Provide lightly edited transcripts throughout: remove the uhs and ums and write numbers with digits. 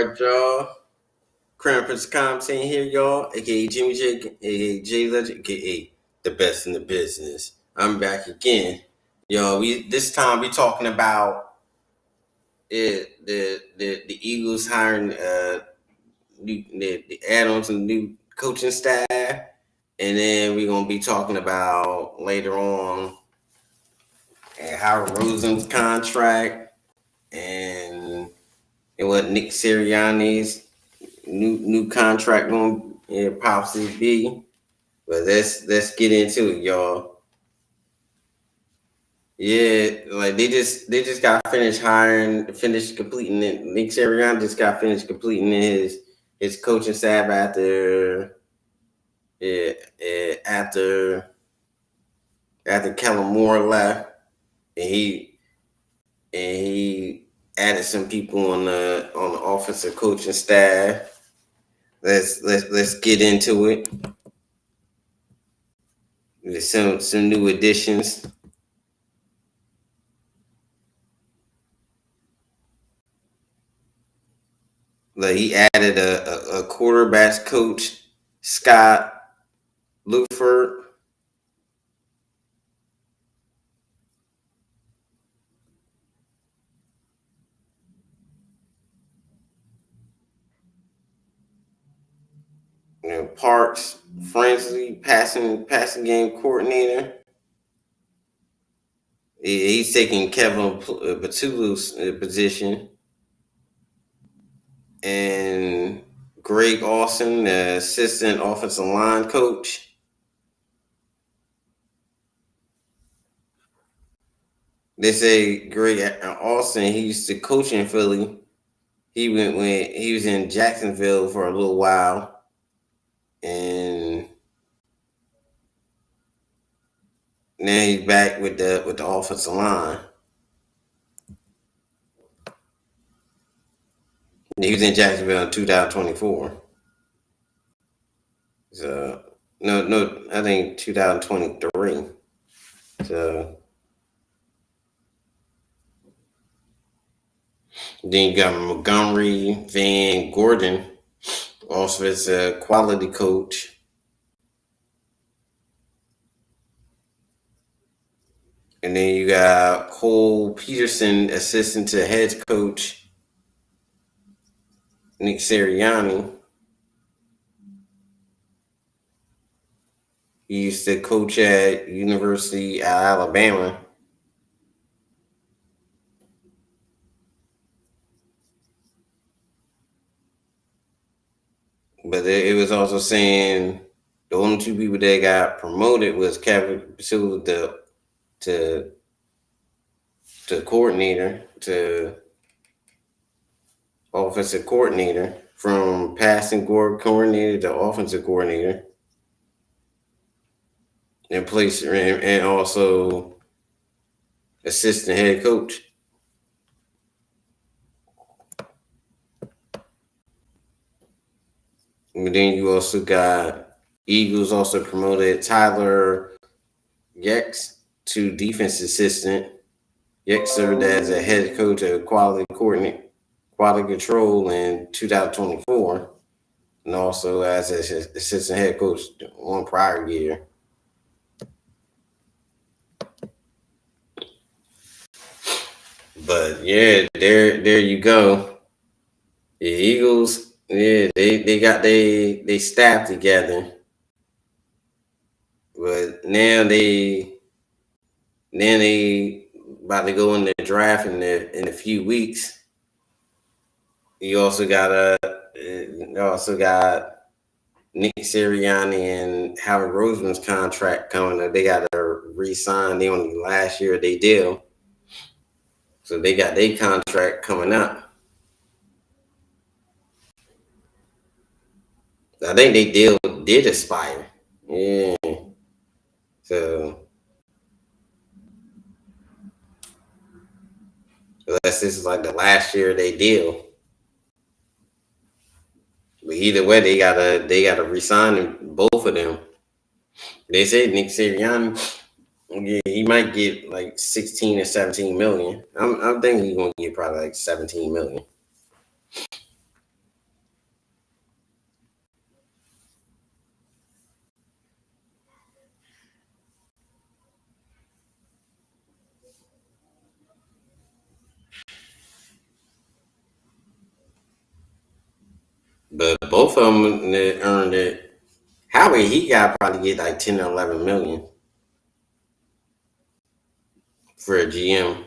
right, y'all. Crown Prince Content here, y'all. AKA Jimmy J, AKA J Legend, AKA the best in the business. I'm back again, y'all. This time we talking about the Eagles hiring the add-ons and new coaching staff, and then we're gonna be talking about later on Howard Rosen's contract and what Nick Sirianni's new contract going to possibly be. But let's get into it, y'all. Yeah, like they just got finished completing it. Nick Sirianni just got finished completing his coaching staff after Kellen Moore left, and he added some people on the offensive coaching staff. Let's get into it. There's some new additions. Like he added a quarterbacks coach, Scott Luford. Parks Fransley, passing game coordinator. He's taking Kevin Patulu's position. And Greg Austin, the assistant offensive line coach. They say Greg Austin, he used to coach in Philly. He went when he was in Jacksonville for a little while. And now he's back with the offensive line. He was in Jacksonville in 2024. So no, I think 2023. So then you got Montgomery Van Gordon, also as a quality coach. And then you got Cole Peterson, assistant to head coach Nick Sirianni. He used to coach at University of Alabama. But it was also saying the only two people that got promoted was Kevin Patulu, to coordinator, to offensive coordinator, from passing coordinator to offensive coordinator, and also assistant head coach. And then you also got Eagles also promoted Tyler Yex to defense assistant. Yex served as a head coach of quality control in 2024, and also as an assistant head coach one prior year. But yeah, there you go. The Eagles, yeah, they got they staff together, but now they about to go in the draft in a few weeks. You also got Nick Sirianni and Howard Roseman's contract coming up. They got to re-sign. They only last year they deal, so they got their contract coming up. I think they deal did expire. Yeah. So unless this is like the last year they deal. But either way, they gotta resign both of them. They said Nick Sirianni, yeah, he might get like 16 or 17 million. I'm thinking he's gonna get probably like 17 million. But both of them earned it. Howard, he got probably get like 10 or 11 million for a GM.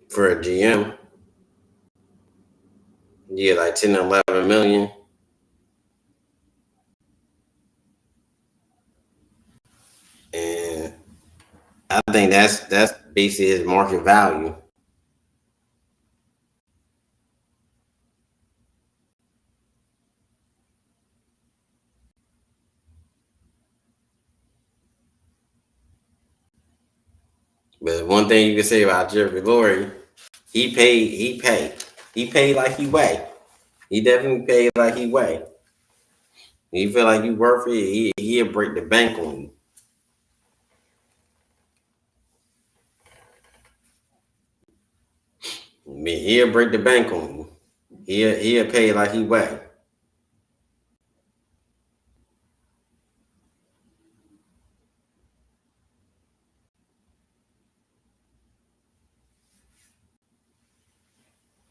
For a GM, yeah, like 10 or 11 million. And I think that's basically his market value. But one thing you can say about Jeffrey Lurie, he paid like he weigh. He definitely paid like he weigh. You feel like you worth it, he'll break the bank on you. I mean, he'll break the bank on you. He'll pay like he weigh.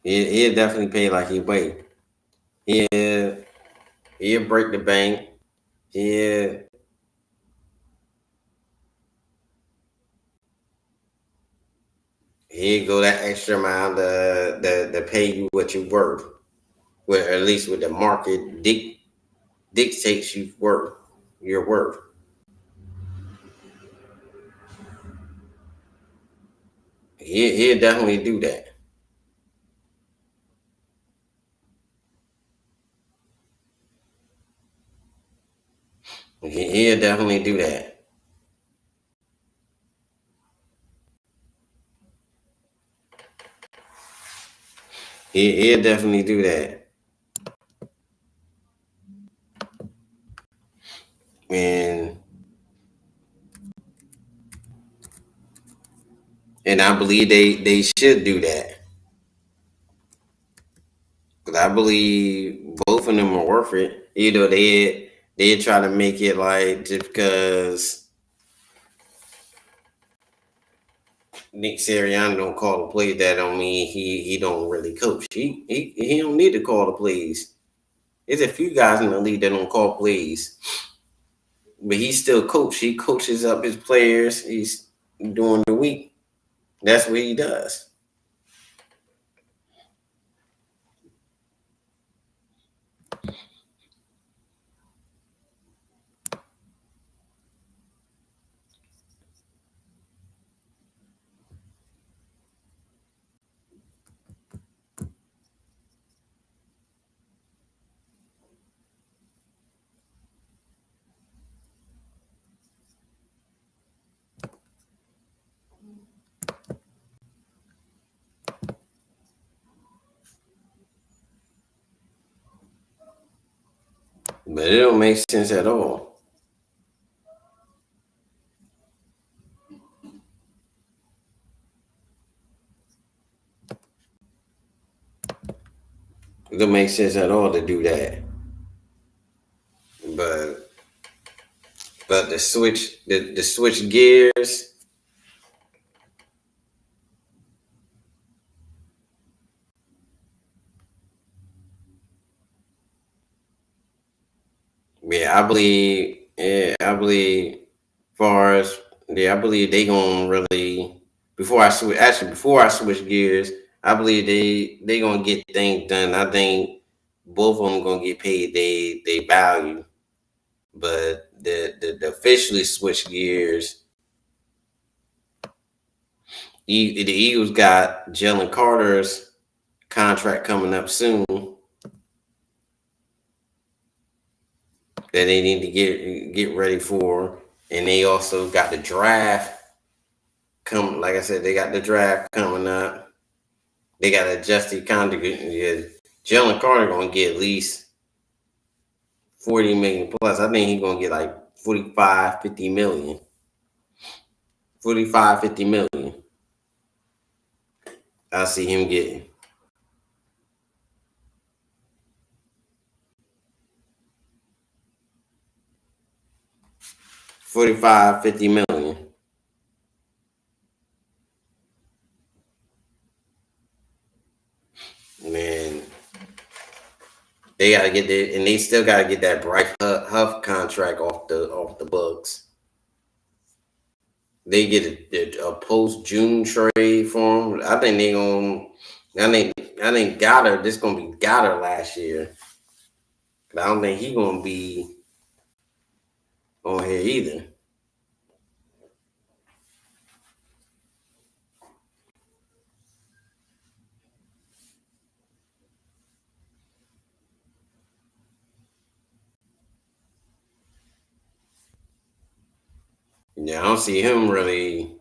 He'll definitely pay like he weigh. He'll he'll break the bank. He'll he'll go that extra mile to pay you what you worth. Well, at least with the market dictates you worth your worth. He'll definitely do that. He'll definitely do that. He'll definitely do that. And I believe they should do that. Cause I believe both of them are worth it. You know, they try to make it like just because Nick Sirianni don't call the plays, that don't mean he don't really coach. He don't need to call the plays. There's a few guys in the league that don't call plays, but he still coach. He coaches up his players. He's during the week. That's what he does. But it don't make sense at all. It don't make sense at all to do that. But the switch gears. Yeah, I believe. Yeah, I believe. Far as yeah, I believe they gonna really before I switch gears, I believe they gonna get things done. I think both of them gonna get paid they value, but the officially switch gears. The Eagles got Jalen Carter's contract coming up soon that they need to get ready for, and they also got the draft come. Like I said, they got the draft coming up. They got a Justy contract. Yeah, Jalen Carter gonna get at least 40 million plus. I think he's gonna get like 45, 50 million. 45, 50 million. I see him getting 45, 50 million. They gotta get that, and they still gotta get that Bryce Huff contract off the books. They get a post June trade for him. I think they gonna. I think Goddard. This gonna be Goddard last year. But I don't think he gonna be on here either. Yeah, I don't see him really.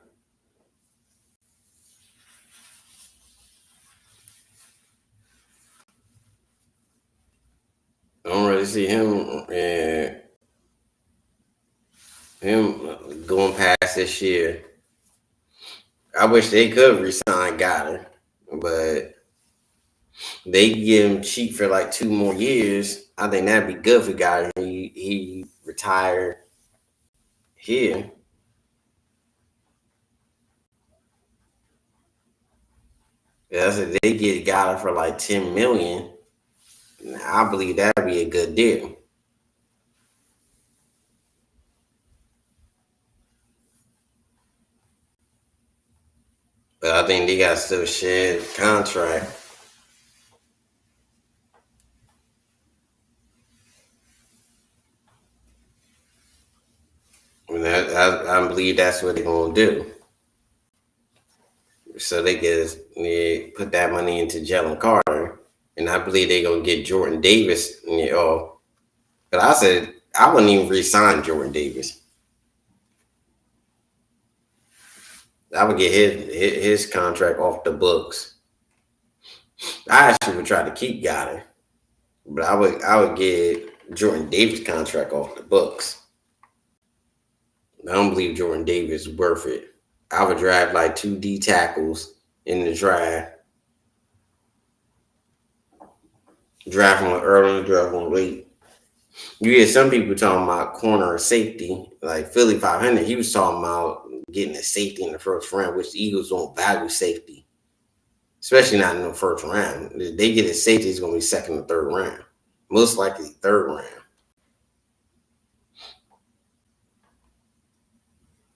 I don't really see him going past this year. I wish they could resign Goddard, but they give him cheap for like 2 more years. I think that'd be good for Goddard. He retired here. Yeah, so they get Goddard for like 10 million. I believe that'd be a good deal. But I think they got to still share the contract. And I believe that's what they're gonna do. So they can put that money into Jalen Carter, and I believe they're gonna get Jordan Davis. But I said I wouldn't even re-sign Jordan Davis. I would get his contract off the books. I actually would try to keep Goddard, but I would get Jordan Davis contract off the books. I don't believe Jordan Davis is worth it. I would draft like 2 D tackles in the draft. Draft one early, draft one late. You hear some people talking about corner or safety, like Philly 500. He was talking about getting a safety in the first round, which the Eagles don't value safety, especially not in the first round. If they get a safety, it's going to be second or third round, most likely third round.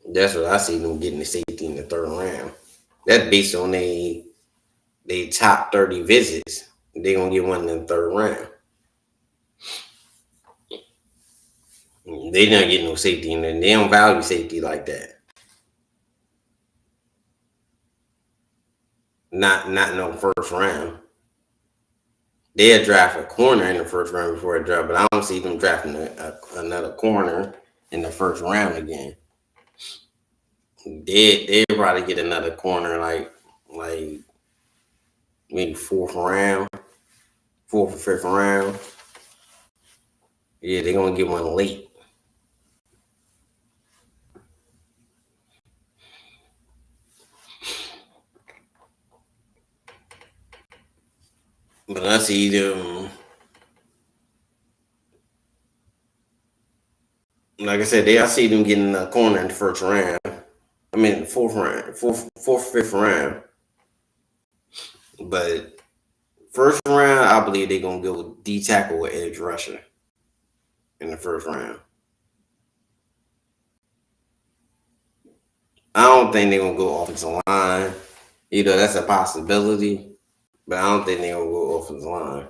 That's what I see them getting the safety in the third round. That's based on they top 30 visits. They're going to get one in the third round. They not getting no safety in there. They don't value safety like that. Not no first round. They'll draft a corner in the first round before a draft, but I don't see them drafting another corner in the first round again. They'll probably get another corner like maybe fourth or fifth round. Yeah, they're gonna get one late. But I see them, like I said, I see them getting a corner in the first round. I mean, fourth, fifth round. But first round, I believe they're gonna go with D tackle or edge rusher in the first round. I don't think they're gonna go offensive line. That's a possibility, but I don't think they're gonna go offensive line.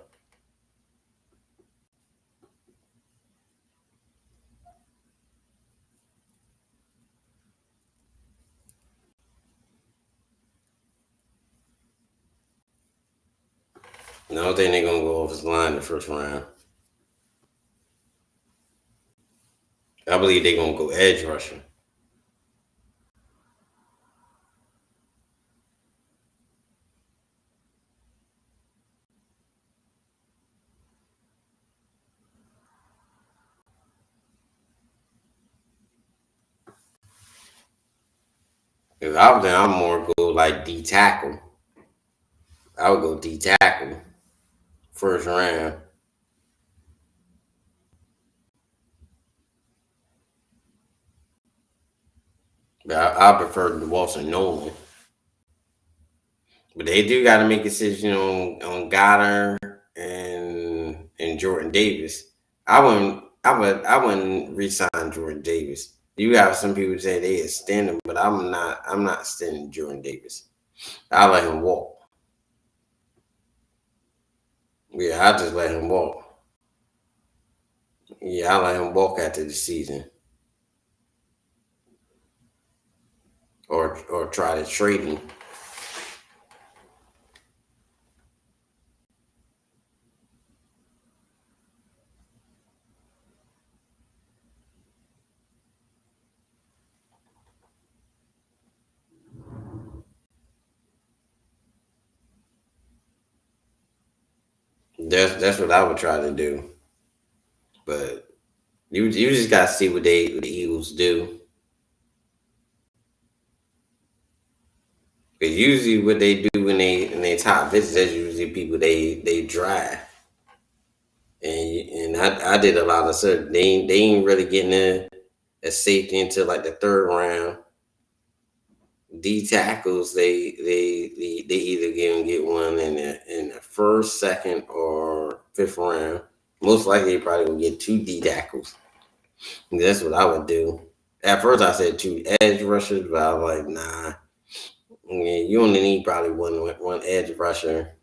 I don't think they're gonna go offensive line in the first round. I believe they're gonna go edge rusher. If I was there, I'm more go like D tackle. I would go D tackle first round. But I prefer the Walter Nolan. But they do got to make a decision on Goddard and and Jordan Davis. I wouldn't resign Jordan Davis. You have some people say they extend him, but I'm not extending Jordan Davis. I let him walk. Yeah, I just let him walk. Yeah, I let him walk after the season, or try to trade him. That's what I would try to do. But you just gotta see what the Eagles do. Because usually what they do when they top visits, that's usually people they draft. And I did a lot of search. They ain't really getting a safety until like the third round. D tackles they either get one in the first, second, or fifth round. Most likely they probably will get two D tackles. And that's what I would do. At first I said two edge rushers, but I was like, nah. Yeah, you only need probably one edge rusher.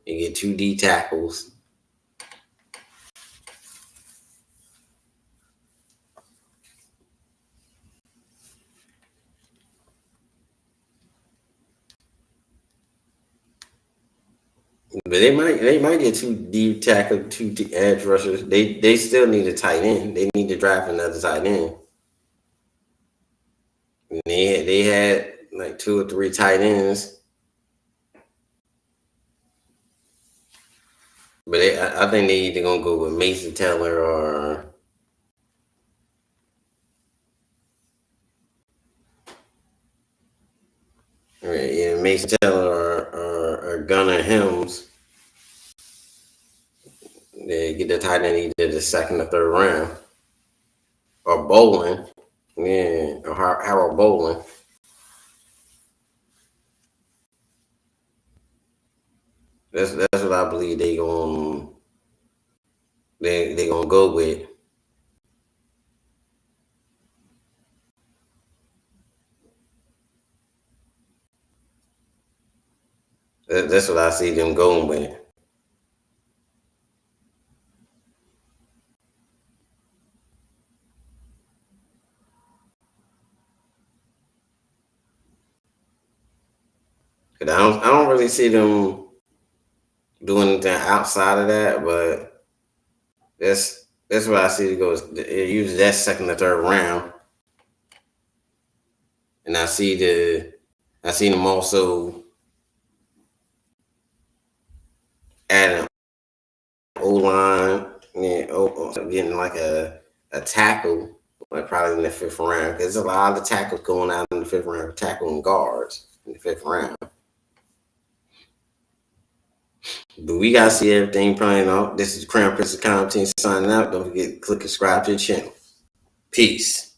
You get two D tackles. But they might get two deep tackle, edge rushers. They still need a tight end. They need to draft another tight end. And they had like two or three tight ends, but I think they either gonna go with Mason Taylor or yeah, Mason Taylor or Gunnar Helms. They get the tight end either the second or third round, or Bowling, yeah, or Harold Bowling. That's what I believe they gonna go with. That's what I see them going with. Cause I don't really see them doing anything outside of that, but that's what I see it goes. Usually that second or third round, and I see them also adding O line, yeah, getting like a tackle, like probably in the fifth round, because there's a lot of tackles going out in the fifth round, tackling guards in the fifth round. But we gotta see everything playing out. This is Crown Prince of Content signing out. Don't forget to click subscribe to the channel. Peace.